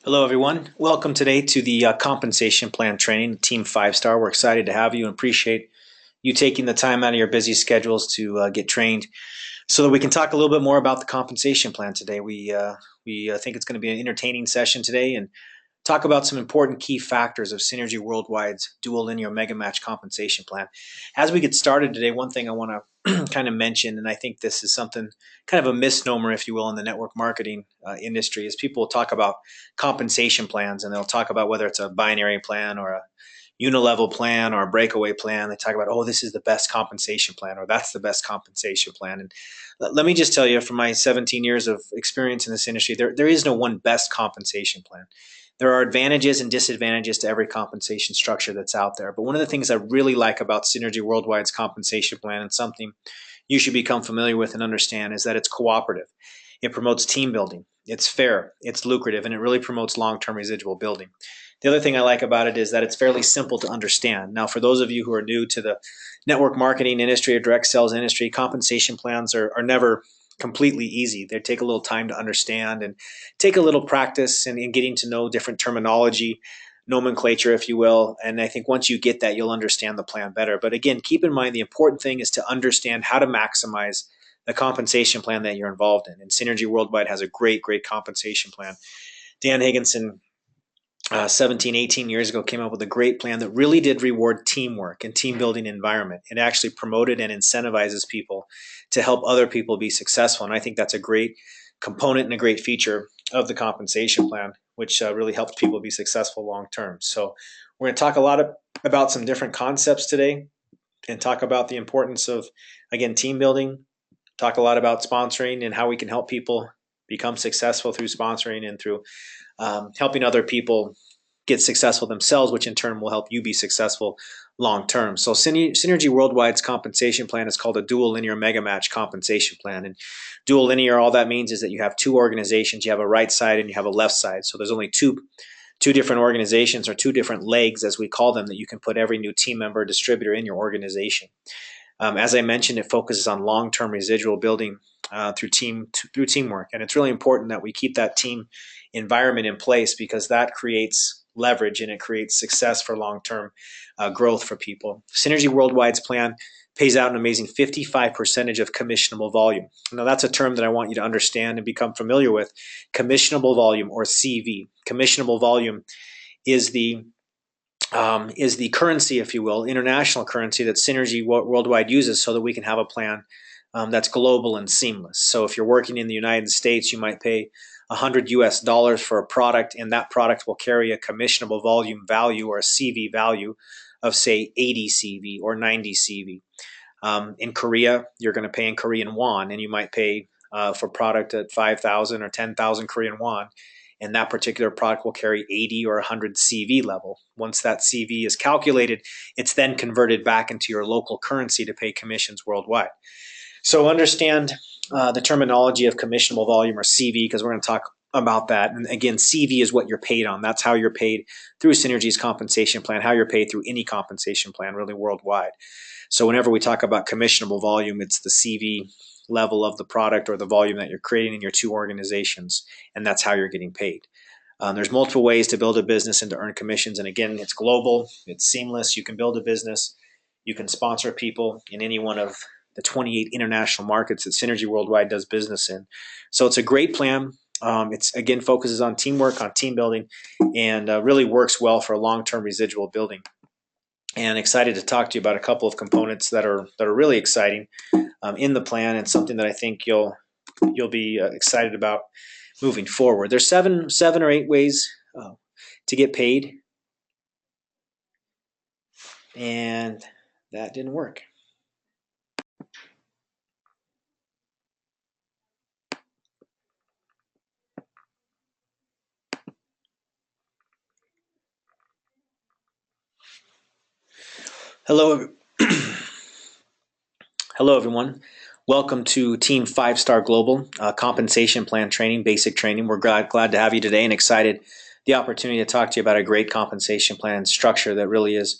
Hello, everyone. Welcome today to the compensation plan training, Team 5 Star. We're excited to have you and appreciate you taking the time out of your busy schedules to get trained so that we can talk a little bit more about the compensation plan today. We think it's going to be an entertaining session today and talk about some important key factors of Synergy Worldwide's dual linear mega match compensation plan. As we get started today, one thing I want to kind of mention, and I think this is something kind of a misnomer, if you will, in the network marketing industry, is people will talk about compensation plans and they'll talk about whether it's a binary plan or a unilevel plan or a breakaway plan. They talk about, oh, this is the best compensation plan or that's the best compensation plan. And let me just tell you, from my 17 years of experience in this industry, there is no one best compensation plan. There are advantages and disadvantages to every compensation structure that's out there. But one of the things I really like about Synergy Worldwide's compensation plan, and something you should become familiar with and understand, is that it's cooperative. It promotes team building. It's fair, it's lucrative, and it really promotes long-term residual building. The other thing I like about it is that it's fairly simple to understand. Now, for those of you who are new to the network marketing industry or direct sales industry, compensation plans are never completely easy. They take a little time to understand and take a little practice in getting to know different terminology, nomenclature, if you will. And I think once you get that, you'll understand the plan better. But again, keep in mind the important thing is to understand how to maximize the compensation plan that you're involved in. And Synergy Worldwide has a great compensation plan. Dan Higginson 17, 18 years ago came up with a great plan that really did reward teamwork and team building environment. It actually promoted and incentivizes people to help other people be successful. And I think that's a great component and a great feature of the compensation plan, which really helps people be successful long term. So we're going to talk a lot about some different concepts today and talk about the importance of, again, team building, talk a lot about sponsoring and how we can help people become successful through sponsoring and through helping other people get successful themselves, which in turn will help you be successful long term. So Synergy Worldwide's compensation plan is called a dual linear mega match compensation plan. And dual linear, all that means is that you have two organizations. You have a right side and you have a left side. So there's only two different organizations, or two different legs, as we call them, that you can put every new team member or distributor in your organization. As I mentioned, it focuses on long-term residual building through teamwork, and it's really important that we keep that team environment in place because that creates leverage and it creates success for long-term growth for people. Synergy Worldwide's plan pays out an amazing 55% of commissionable volume. Now, that's a term that I want you to understand and become familiar with. Commissionable volume, or CV. Commissionable volume is the currency, if you will, international currency that Synergy Worldwide uses so that we can have a plan that's global and seamless. So if you're working in the United States, you might pay $100 for a product, and that product will carry a commissionable volume value, or a CV value, of say 80 CV or 90 CV. In Korea, you're going to pay in Korean won, and you might pay for product at 5,000 or 10,000 Korean won, and that particular product will carry 80 or 100 CV level. Once that CV is calculated, it's then converted back into your local currency to pay commissions worldwide. So understand the terminology of commissionable volume, or CV, because we're going to talk about that. And again, CV is what you're paid on. That's how you're paid through Synergy's compensation plan, how you're paid through any compensation plan, really worldwide. So whenever we talk about commissionable volume, it's the CV level of the product or the volume that you're creating in your two organizations, and that's how you're getting paid. There's multiple ways to build a business and to earn commissions. And again, it's global, it's seamless. You can build a business, you can sponsor people in any one of the 28 international markets that Synergy Worldwide does business in. So it's a great plan. It's, again, focuses on teamwork, on team building, and really works well for long-term residual building. And excited to talk to you about a couple of components that are really exciting in the plan, and something that I think you'll be excited about moving forward. There's seven or eight ways to get paid, and that didn't work. Hello, hello everyone. Welcome to Team 5 Star Global compensation plan training, basic training. We're glad to have you today, and excited the opportunity to talk to you about a great compensation plan structure that really is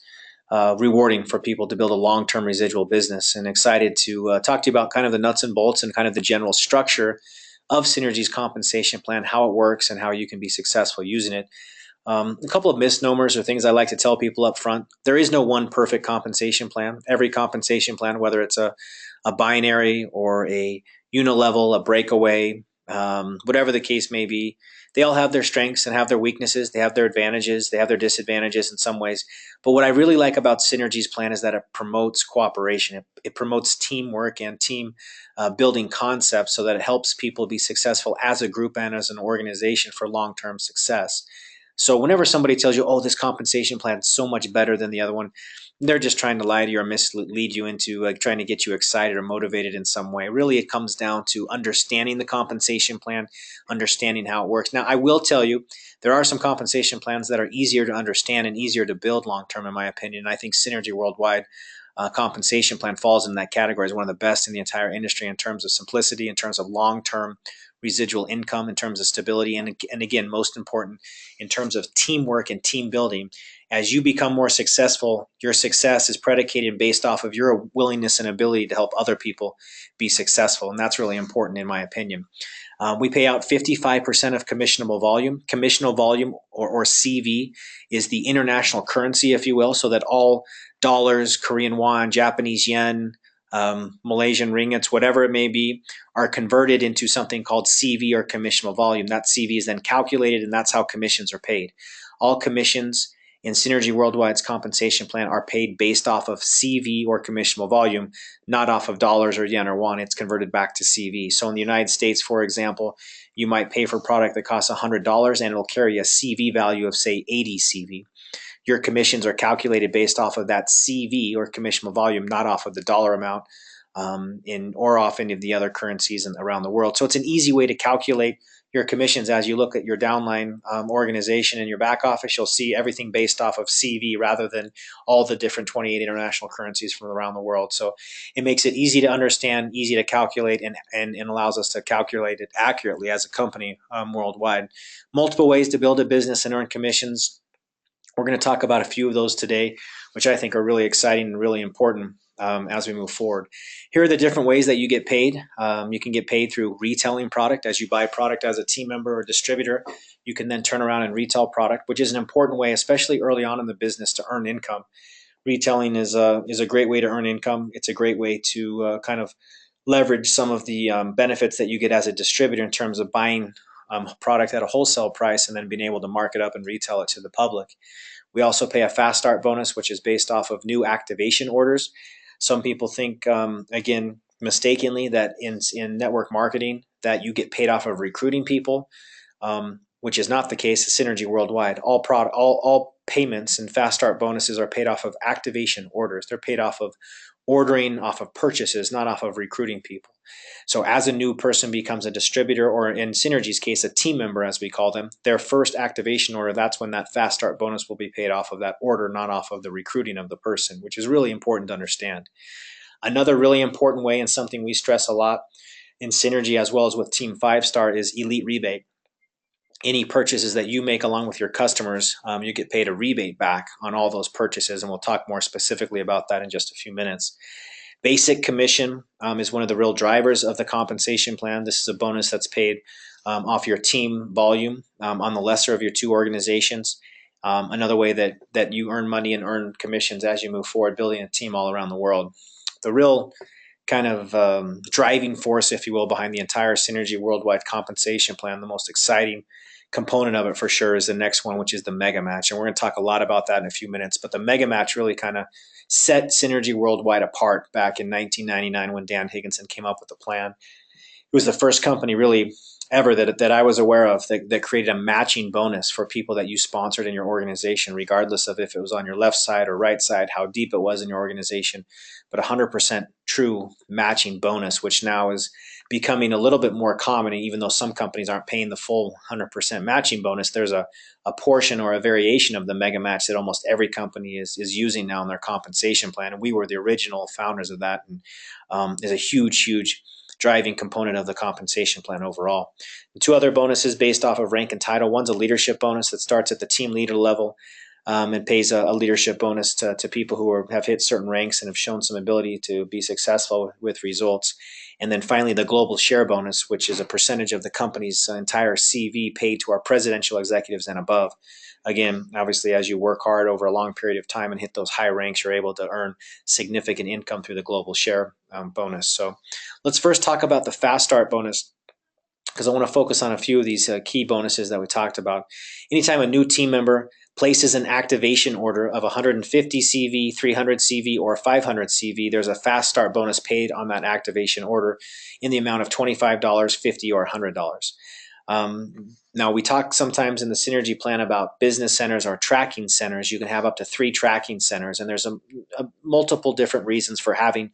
rewarding for people to build a long-term residual business, and excited to talk to you about kind of the nuts and bolts and kind of the general structure of Synergy's compensation plan, how it works, and how you can be successful using it. A couple of misnomers or things I like to tell people up front. There is no one perfect compensation plan. Every compensation plan, whether it's a binary or a unilevel, a breakaway, whatever the case may be, they all have their strengths and have their weaknesses. They have their advantages. They have their disadvantages in some ways. But what I really like about Synergy's plan is that it promotes cooperation. It promotes teamwork and team building concepts so that it helps people be successful as a group and as an organization for long-term success. So whenever somebody tells you, oh, this compensation plan is so much better than the other one, they're just trying to lie to you or mislead you into trying to get you excited or motivated in some way. Really, it comes down to understanding the compensation plan, understanding how it works. Now, I will tell you, there are some compensation plans that are easier to understand and easier to build long-term, in my opinion. I think Synergy Worldwide compensation plan falls in that category as one of the best in the entire industry in terms of simplicity, in terms of long-term residual income, in terms of stability, and again, most important, in terms of teamwork and team building. As you become more successful, your success is predicated based off of your willingness and ability to help other people be successful, and that's really important in my opinion. We pay out 55% of commissionable volume. Commissionable volume, or CV, is the international currency, if you will, so that all dollars, Korean won, Japanese yen, Malaysian ringgits, whatever it may be, are converted into something called CV, or commissionable volume. That CV is then calculated, and that's how commissions are paid. All commissions in Synergy Worldwide's compensation plan are paid based off of CV, or commissionable volume, not off of dollars or yen or won. It's converted back to CV. So in the United States, for example, you might pay for a product that costs $100 and it'll carry a CV value of, say, 80 CV. Your commissions are calculated based off of that CV, or commissionable volume, not off of the dollar amount or off any of the other currencies around the world. So it's an easy way to calculate your commissions. As you look at your downline organization in your back office, you'll see everything based off of CV rather than all the different 28 international currencies from around the world. So it makes it easy to understand, easy to calculate, and allows us to calculate it accurately as a company worldwide. Multiple ways to build a business and earn commissions. We're going to talk about a few of those today, which I think are really exciting and really important as we move forward. Here are the different ways that you get paid. You can get paid through retailing product. As you buy product as a team member or distributor, you can then turn around and retail product, which is an important way, especially early on in the business, to earn income. Retailing is a great way to earn income. It's a great way to kind of leverage some of the benefits that you get as a distributor in terms of buying product at a wholesale price and then being able to mark it up and retail it to the public. We also pay a fast start bonus, which is based off of new activation orders. Some people think, again, mistakenly, that in network marketing that you get paid off of recruiting people, which is not the case at Synergy Worldwide. All payments and fast start bonuses are paid off of activation orders. They're paid off of ordering, off of purchases, not off of recruiting people. So as a new person becomes a distributor, or in Synergy's case, a team member, as we call them, their first activation order, that's when that fast start bonus will be paid off of that order, not off of the recruiting of the person, which is really important to understand. Another really important way, and something we stress a lot in Synergy as well as with Team 5-Star, is Elite Rebate. Any purchases that you make along with your customers, you get paid a rebate back on all those purchases, and we'll talk more specifically about that in just a few minutes. Basic commission is one of the real drivers of the compensation plan. This is a bonus that's paid off your team volume on the lesser of your two organizations. Another way that you earn money and earn commissions as you move forward, building a team all around the world. The real kind of driving force, if you will, behind the entire Synergy Worldwide compensation plan, the most exciting component of it for sure, is the next one, which is the Mega Match. And we're going to talk a lot about that in a few minutes. But the Mega Match really kind of set Synergy Worldwide apart back in 1999 when Dan Higginson came up with the plan. It was the first company really ever that I was aware of that created a matching bonus for people that you sponsored in your organization, regardless of if it was on your left side or right side, how deep it was in your organization, but 100% true matching bonus, which now is becoming a little bit more common. And even though some companies aren't paying the full 100% matching bonus, there's a portion or a variation of the Mega Match that almost every company is using now in their compensation plan. And we were the original founders of that, and is a huge driving component of the compensation plan overall. And two other bonuses based off of rank and title. One's a leadership bonus that starts at the team leader level. and pays a leadership bonus to people who have hit certain ranks and have shown some ability to be successful with results. And then finally, the global share bonus, which is a percentage of the company's entire CV paid to our presidential executives and above. Again, obviously, as you work hard over a long period of time and hit those high ranks, you're able to earn significant income through the global share bonus. So let's first talk about the Fast Start bonus, because I want to focus on a few of these key bonuses that we talked about. Anytime a new team member places an activation order of 150 CV, 300 CV, or 500 CV, there's a Fast Start bonus paid on that activation order in the amount of $25, $50, or $100. Now, we talk sometimes in the Synergy plan about business centers or tracking centers. You can have up to 3 tracking centers, and there's a multiple different reasons for having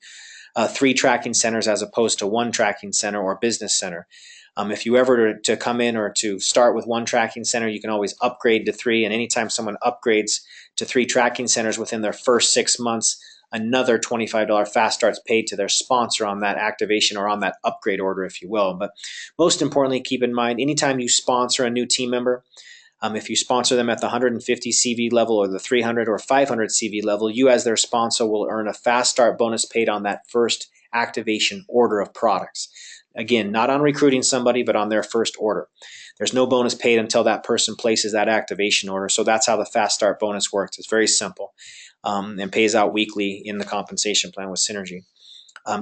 3 tracking centers as opposed to 1 tracking center or business center. If you ever to come in or to start with 1 tracking center, you can always upgrade to 3. And anytime someone upgrades to 3 tracking centers within their first 6 months, another $25 Fast Start's paid to their sponsor on that activation or on that upgrade order, if you will. But most importantly, keep in mind, anytime you sponsor a new team member, if you sponsor them at the 150 CV level or the 300 or 500 CV level, you as their sponsor will earn a Fast Start bonus paid on that first activation order of products. Again, not on recruiting somebody, but on their first order. There's no bonus paid until that person places that activation order. So that's how the Fast Start bonus works. It's very simple and pays out weekly in the compensation plan with Synergy.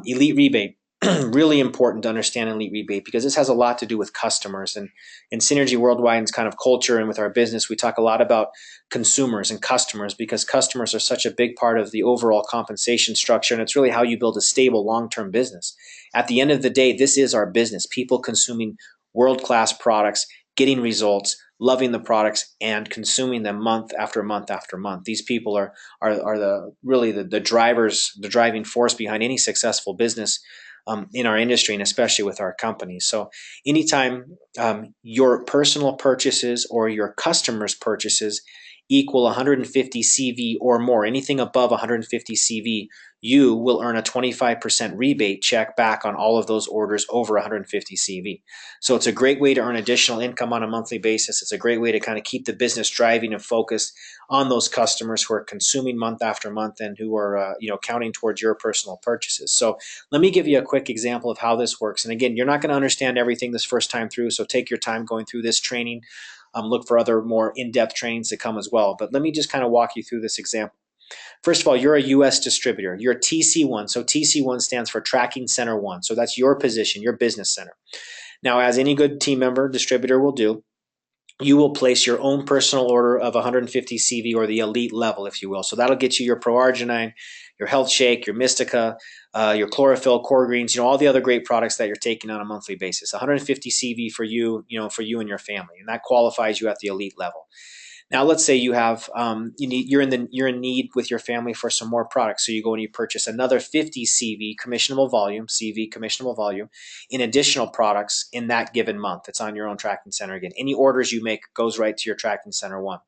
Elite rebate. Really important to understand elite rebate, because this has a lot to do with customers. And in Synergy Worldwide and kind of culture and with our business, we talk a lot about consumers and customers, because customers are such a big part of the overall compensation structure. And it's really how you build a stable long-term business. At the end of the day, this is our business. People consuming world-class products, getting results, loving the products, and consuming them month after month after month. These people are the drivers, the driving force behind any successful business in our industry, and especially with our company. So anytime your personal purchases or your customers' purchases equal 150 CV or more, anything above 150 CV, you will earn a 25% rebate check back on all of those orders over 150 CV. So it's a great way to earn additional income on a monthly basis. It's a great way to kind of keep the business driving and focused on those customers who are consuming month after month and who are counting towards your personal purchases. So let me give you a quick example of how this works. And again, you're not going to understand everything this first time through, so take your time going through this training. Look for other more in-depth trainings to come as well. But let me just kind of walk you through this example. First of all, you're a U.S. distributor. You're TC1. So TC1 stands for Tracking Center 1. So that's your position, your business center. Now, as any good team member, distributor will do, you will place your own personal order of 150 CV or the elite level, if you will. So that'll get you your ProArginine, your Health Shake, your Mystica, your Chlorophyll, Core Greens, all the other great products that you're taking on a monthly basis. 150 CV for you, for you and your family, and that qualifies you at the elite level. Now, let's say you have you're in need with your family for some more products, so you go and you purchase another 50 CV commissionable volume in additional products in that given month. It's on your own tracking center again. Any orders you make goes right to your tracking center 1.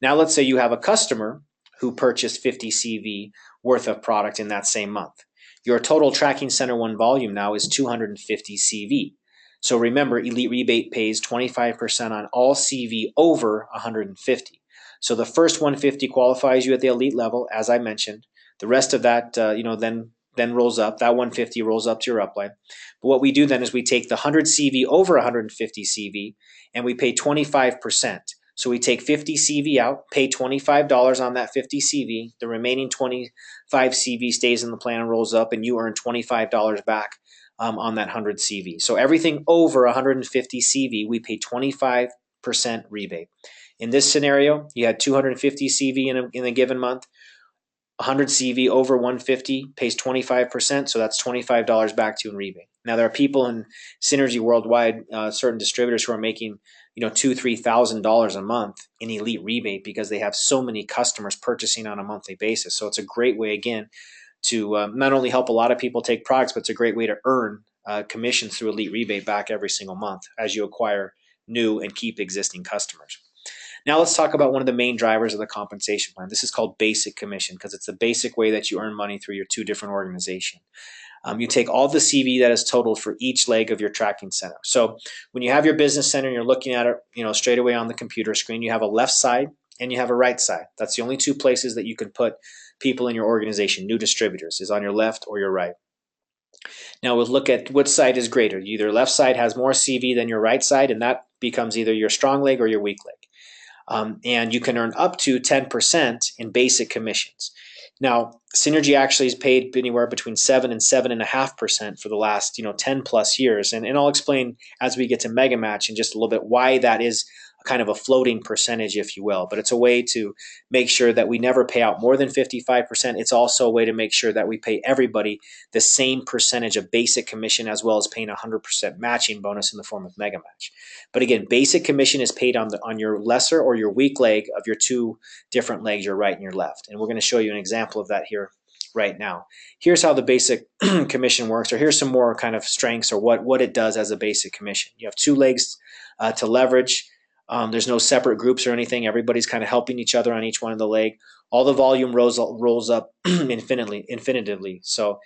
Now, let's say you have a customer who purchased 50 CV worth of product in that same month. Your total tracking center 1 volume now is 250 CV. So remember, Elite Rebate pays 25% on all CV over 150. So the first 150 qualifies you at the elite level, as I mentioned. The rest of that, then rolls up. That 150 rolls up to your upline. But what we do then is we take the 100 CV over 150 CV and we pay 25%. So we take 50 CV out, pay $25 on that 50 CV. The remaining 25 CV stays in the plan and rolls up, and you earn $25 back on that 100 CV. So everything over 150 CV, we pay 25% rebate. In this scenario, you had 250 CV in a given month. 100 CV over 150 pays 25%, so that's $25 back to you in rebate. Now, there are people in Synergy Worldwide, certain distributors who are making $2,000-$3,000 a month in elite rebate because they have so many customers purchasing on a monthly basis. So it's a great way, again, to not only help a lot of people take products, but it's a great way to earn commissions through elite rebate back every single month as you acquire new and keep existing customers. Now let's talk about one of the main drivers of the compensation plan. This is called basic commission because it's the basic way that you earn money through your 2 different organizations. You take all the CV that is totaled for each leg of your tracking center. So when you have your business center and you're looking at it, straight away on the computer screen, you have a left side and you have a right side. That's the only two places that you can put people in your organization, new distributors, is on your left or your right. Now we'll look at which side is greater. Either left side has more CV than your right side, and that becomes either your strong leg or your weak leg. And you can earn up to 10% in basic commissions. Now, Synergy actually has paid anywhere between 7 and 7.5% for the last 10 plus years, and I'll explain as we get to Mega Match in just a little bit why that is kind of a floating percentage, if you will. But it's a way to make sure that we never pay out more than 55%. It's also a way to make sure that we pay everybody the same percentage of basic commission, as well as paying 100% matching bonus in the form of Mega Match. But again, basic commission is paid on your lesser or your weak leg of your two different legs, your right and your left. And we're going to show you an example of that here right now. Here's how the basic commission works, or here's some more kind of strengths or what it does as a basic commission. You have two legs to leverage. There's no separate groups or anything. Everybody's kind of helping each other on each one of the leg. All the volume rolls up infinitely. So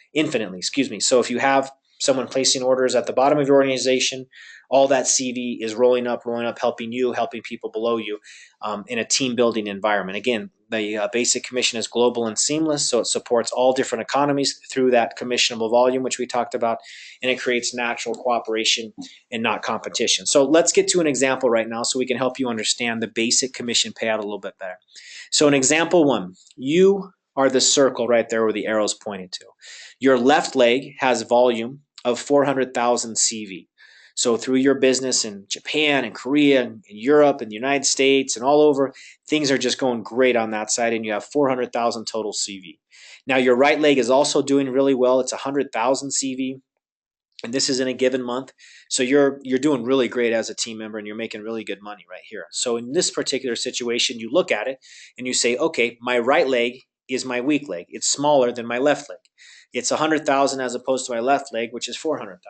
if you have someone placing orders at the bottom of your organization, all that CV is rolling up, helping you, helping people below you in a team building environment. Again, the basic commission is global and seamless, so it supports all different economies through that commissionable volume, which we talked about, and it creates natural cooperation and not competition. So let's get to an example right now so we can help you understand the basic commission payout a little bit better. So in example one, you are the circle right there where the arrow's pointed to. Your left leg has volume of 400,000 CV. So through your business in Japan and Korea and Europe and the United States and all over, things are just going great on that side, and you have 400,000 total CV. Now your right leg is also doing really well. It's 100,000 CV, and this is in a given month. So you're doing really great as a team member, and you're making really good money right here. So in this particular situation, you look at it and you say, okay, my right leg is my weak leg. It's smaller than my left leg. It's 100,000 as opposed to my left leg, which is 400,000.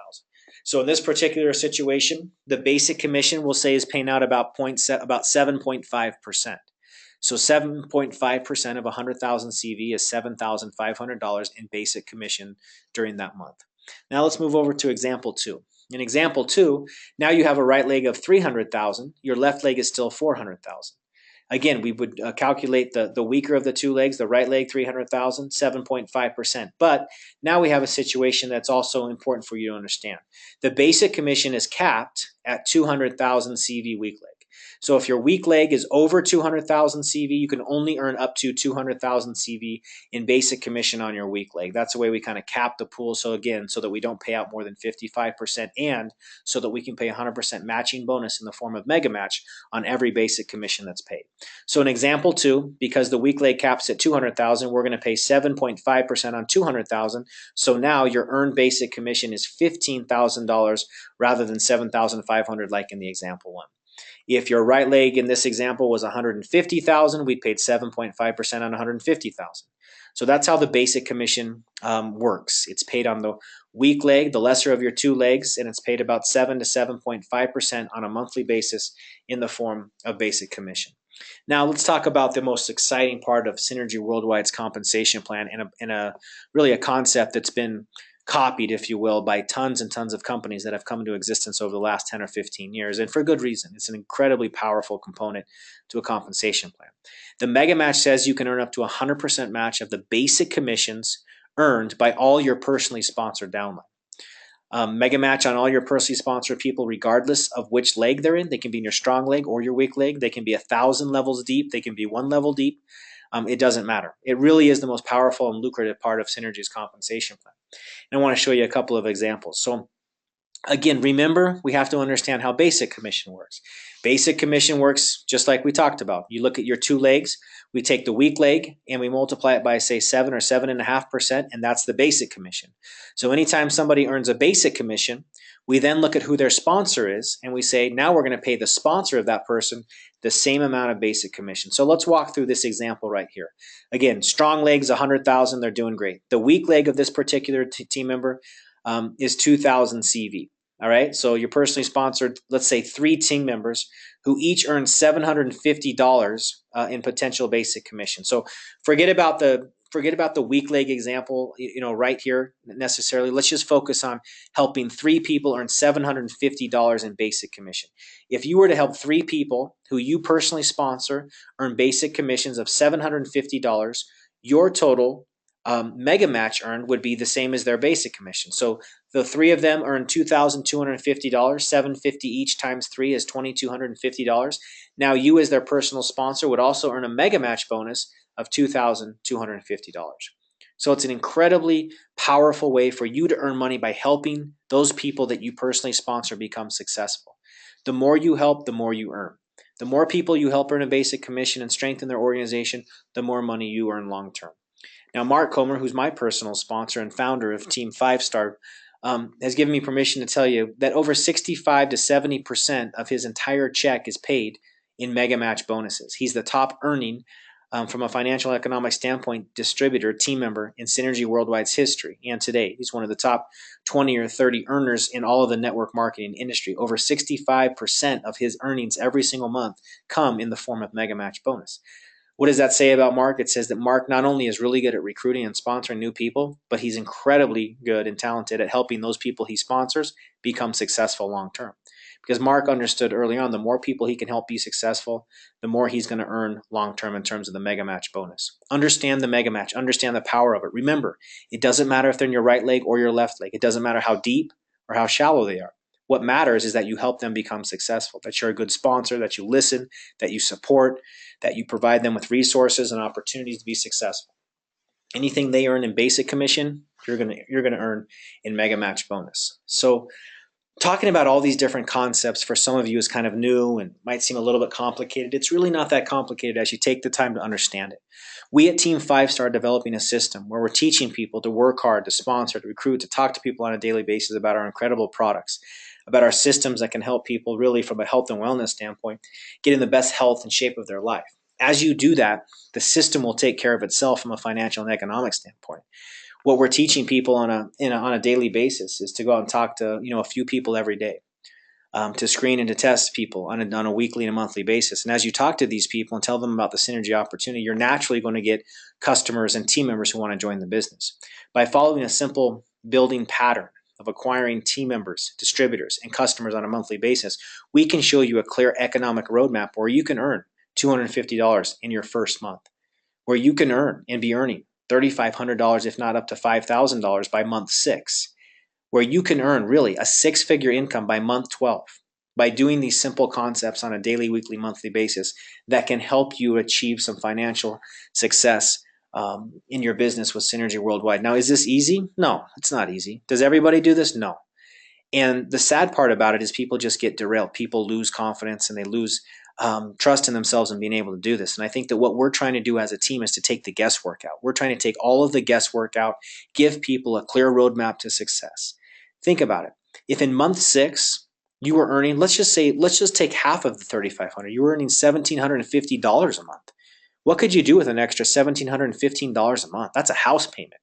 So in this particular situation, the basic commission we'll say is paying out about 7.5%. So 7.5% of 100,000 CV is $7,500 in basic commission during that month. Now let's move over to example two. In example two, now you have a right leg of 300,000. Your left leg is still 400,000. Again, we would calculate the weaker of the two legs, the right leg, 300,000, 7.5%. But now we have a situation that's also important for you to understand. The basic commission is capped at 200,000 CV weak leg. So if your weak leg is over 200,000 CV, you can only earn up to 200,000 CV in basic commission on your weak leg. That's the way we kind of cap the pool. So again, so that we don't pay out more than 55%, and so that we can pay 100% matching bonus in the form of Mega Match on every basic commission that's paid. So in example two, because the weak leg caps at 200,000, we're going to pay 7.5% on 200,000. So now your earned basic commission is $15,000 rather than 7,500 like in the example one. If your right leg in this example was 150,000, we paid 7.5% on 150,000. So that's how the basic commission works. It's paid on the weak leg, the lesser of your two legs, and it's paid about 7 to 7.5% on a monthly basis in the form of basic commission. Now let's talk about the most exciting part of Synergy Worldwide's compensation plan, and really a concept that's been copied, if you will, by tons and tons of companies that have come into existence over the last 10 or 15 years, and for good reason. It's an incredibly powerful component to a compensation plan. The Mega Match says you can earn up to 100% match of the basic commissions earned by all your personally sponsored downline. Mega Match on all your personally sponsored people, regardless of which leg they're in. They can be in your strong leg or your weak leg. They can be 1,000 levels deep. They can be 1 level deep. It doesn't matter. It really is the most powerful and lucrative part of Synergy's compensation plan. And I want to show you a couple of examples. So again, remember, we have to understand how basic commission works. Basic commission works just like we talked about. You look at your two legs, we take the weak leg and we multiply it by, say, 7 or 7.5%, and that's the basic commission. So anytime somebody earns a basic commission, we then look at who their sponsor is, and we say, now we're going to pay the sponsor of that person the same amount of basic commission. So let's walk through this example right here. Again, strong legs, 100,000, they're doing great. The weak leg of this particular team member is 2,000 CV. All right, so you're personally sponsored, let's say 3 team members who each earn $750 in potential basic commission. So forget about the forget about the weak leg example, right here necessarily. Let's just focus on helping 3 people earn $750 in basic commission. If you were to help 3 people who you personally sponsor earn basic commissions of $750, your total mega match earned would be the same as their basic commission. So the 3 of them earn $2,250, $750 each times 3 is $2,250. Now you as their personal sponsor would also earn a mega match bonus of $2,250. So it's an incredibly powerful way for you to earn money by helping those people that you personally sponsor become successful. The more you help, the more you earn. The more people you help earn a basic commission and strengthen their organization, the more money you earn long term. Now, Mark Comer, who's my personal sponsor and founder of Team 5 Star, has given me permission to tell you that over 65 to 70% of his entire check is paid in mega match bonuses. He's the top earning from a financial economic standpoint distributor, team member in Synergy Worldwide's history. And today, he's one of the top 20 or 30 earners in all of the network marketing industry. Over 65% of his earnings every single month come in the form of mega match bonus. What does that say about Mark? It says that Mark not only is really good at recruiting and sponsoring new people, but he's incredibly good and talented at helping those people he sponsors become successful long term. Because Mark understood early on, the more people he can help be successful, the more he's going to earn long term in terms of the mega match bonus. Understand the mega match, understand the power of it. Remember, it doesn't matter if they're in your right leg or your left leg. It doesn't matter how deep or how shallow they are. What matters is that you help them become successful, that you're a good sponsor, that you listen, that you support, that you provide them with resources and opportunities to be successful. Anything they earn in basic commission, you're going to earn in mega match bonus. So talking about all these different concepts for some of you is kind of new and might seem a little bit complicated. It's really not that complicated as you take the time to understand it. We at Team 5 Star are developing a system where we're teaching people to work hard, to sponsor, to recruit, to talk to people on a daily basis about our incredible products, about our systems that can help people really from a health and wellness standpoint get in the best health and shape of their life. As you do that, the system will take care of itself from a financial and economic standpoint. What we're teaching people on a daily basis is to go out and talk to a few people every day, to screen and to test people on a weekly and a monthly basis. And as you talk to these people and tell them about the synergy opportunity, you're naturally going to get customers and team members who want to join the business. By following a simple building pattern of acquiring team members, distributors, and customers on a monthly basis, we can show you a clear economic roadmap where you can earn $250 in your first month, where you can earn and be earning $3,500, if not up to $5,000 by month 6, where you can earn really a 6-figure income by month 12 by doing these simple concepts on a daily, weekly, monthly basis that can help you achieve some financial success in your business with Synergy Worldwide. Now, is this easy? No, it's not easy. Does everybody do this? No. And the sad part about it is people just get derailed. People lose confidence and they lose trust in themselves and being able to do this. And I think that what we're trying to do as a team is to take the guesswork out. We're trying to take all of the guesswork out, give people a clear roadmap to success. Think about it. If in month 6 you were earning, let's just take half of the $3,500. You were earning $1,750 a month. What could you do with an extra $1,715 a month? That's a house payment.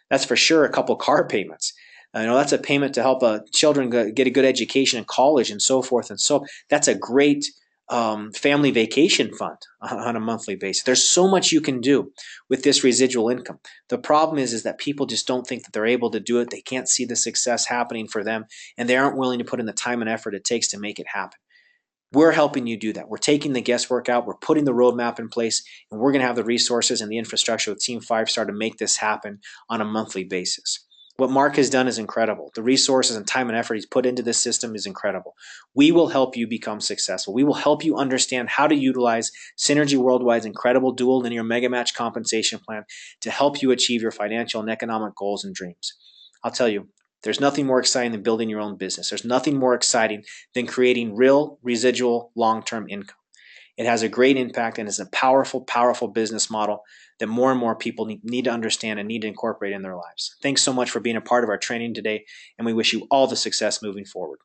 That's for sure a couple car payments. That's a payment to help children get a good education in college and so forth and so. That's a great family vacation fund on a monthly basis. There's so much you can do with this residual income. The problem is that people just don't think that they're able to do it. They can't see the success happening for them, and they aren't willing to put in the time and effort it takes to make it happen. We're helping you do that. We're taking the guesswork out. We're putting the roadmap in place, and we're going to have the resources and the infrastructure with Team 5 Star to make this happen on a monthly basis. What Mark has done is incredible. The resources and time and effort he's put into this system is incredible. We will help you become successful. We will help you understand how to utilize Synergy Worldwide's incredible dual linear mega match compensation plan to help you achieve your financial and economic goals and dreams. I'll tell you, there's nothing more exciting than building your own business. There's nothing more exciting than creating real, residual, long-term income. It has a great impact and is a powerful, powerful business model that more and more people need to understand and need to incorporate in their lives. Thanks so much for being a part of our training today, and we wish you all the success moving forward.